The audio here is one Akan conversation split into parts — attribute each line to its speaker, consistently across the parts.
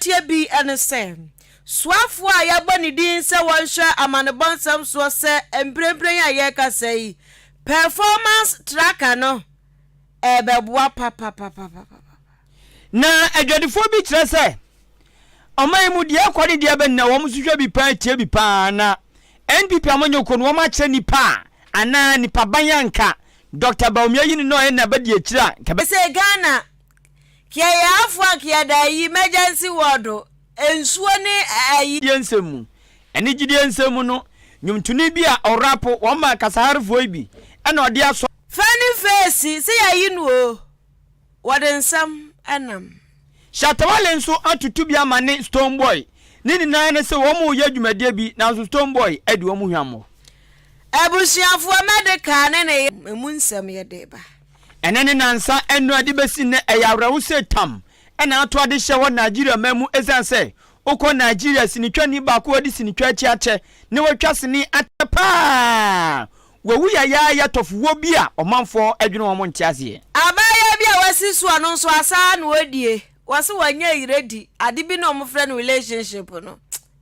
Speaker 1: tie bi ene se swafo a yaboni din se wonhwe amanebonsam so se emprempren ya ye ka sei performance tracker no ebeboa papa
Speaker 2: na adwadefo bi kire se omai mu de akwade de abenna wo musuhwa bi pa tie bi pa na NPP amonyo ko no wo ma kire nipa ana nipa banyanka Dr. Baumia yini no na badi akira
Speaker 1: ka se Ghana kia ya afwa kia da yi emergency ward ensuo ni ayi
Speaker 2: ensemu eni gidi ensemu no nyumtuni bi a orapo wo ma kasaharfo bi na ode aso
Speaker 1: funny face se ya yi no o wode nsam anam
Speaker 2: Shatawale nso atutu bi amane Stone Boy nini na ne se wo mu ye dwumade bi na so Stone Boy edi wo mu hwamo
Speaker 1: ebusiafo medical ne emu nsam ye deba
Speaker 2: enene nansa enu ade besi ne eyawrawo se tam ena ato ade hye wo Nigeria mamu esanse ukọ Nigeria sinitwa ni ba ko adi sinitwa chiache ne watwa sini atapa wawu ya tofu wo bi a omanfo adwene wo ntiase
Speaker 1: abaya bi a wasisu ano nso asa na odie wase wanya iredi ade bi na omfre no relationship no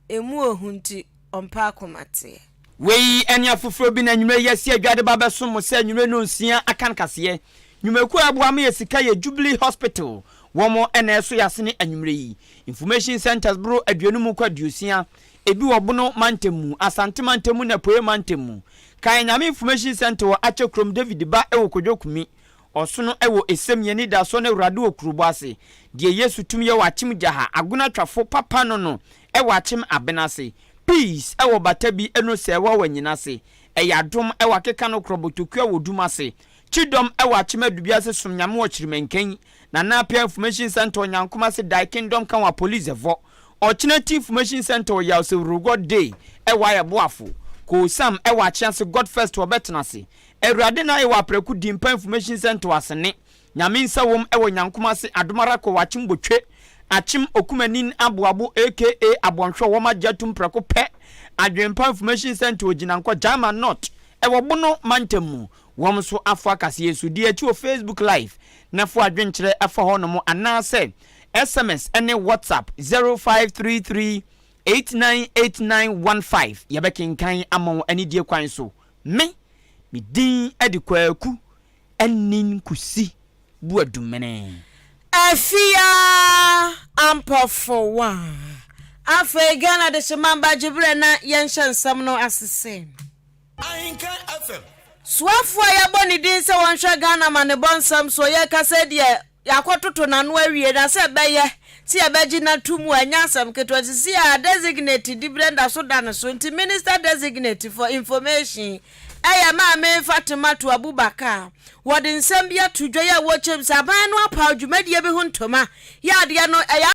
Speaker 1: emu ohunti ompa akomate
Speaker 2: wei enya fufuro bi na nwumre yesi adwade ba beso mo se nwumre no nsia akan kase nwumeku aboa me yesika ye Jubilee Hospital womo ena eso yasene anwumre yi information centers bro aduanum kwa duosia ebi wobono mantemu asante mantemu na poe mantemu kan nyame information center wo achekrom David ba ewo kodwokumi osono ewo esemye ni da so na urade okurubo ase de Yesu tumye wachim jaha aguna twafo papa no ewo achim abenase peace ewo batabi eno se ewo wanyinase eyadom ewo akeka no krobotokua wodumase chidom ewo achim adubiase somnyame wo chirimenken na napia information center onyankoma se dai kingdom kan wa police vo Alternative Information Center ya se God day ewo ayeboafo ko sam ewo achiase God first wo betenase Ewurade na ewo apreku dimpa Information Center wasene nyame nsa wom ewo nyankoma se adomara ko wachim botwe achim okumanin aboabo aka abonhwe wo magyatum preko pe adwempa Information Center oginanko Jama Not ewo bono mantemu wom so afo akase Yesu di achi o Facebook live na fo adwenkyere afa ho no mo anase SMS and WhatsApp 0533898915 yabekinkan amon ani die kwan so me din adikwaku anin kusi buadumene
Speaker 1: afia ampofo wa afa Ghana de shemamba jibre na yenshan samno asese
Speaker 3: Ahenkan FM
Speaker 1: swafo ya boni din se wonhwe Ghana mane bonsam so ye kase de yakototo nanu awie na se beye si abeji na tumu anyasam ketwa si a designate di Brenda so dan so nti minister designate for information eya ma me Fatima to Abubakar wodi nsam bia tudwa ya wo chem saban no apa dwumadie bi ho ntoma ya de no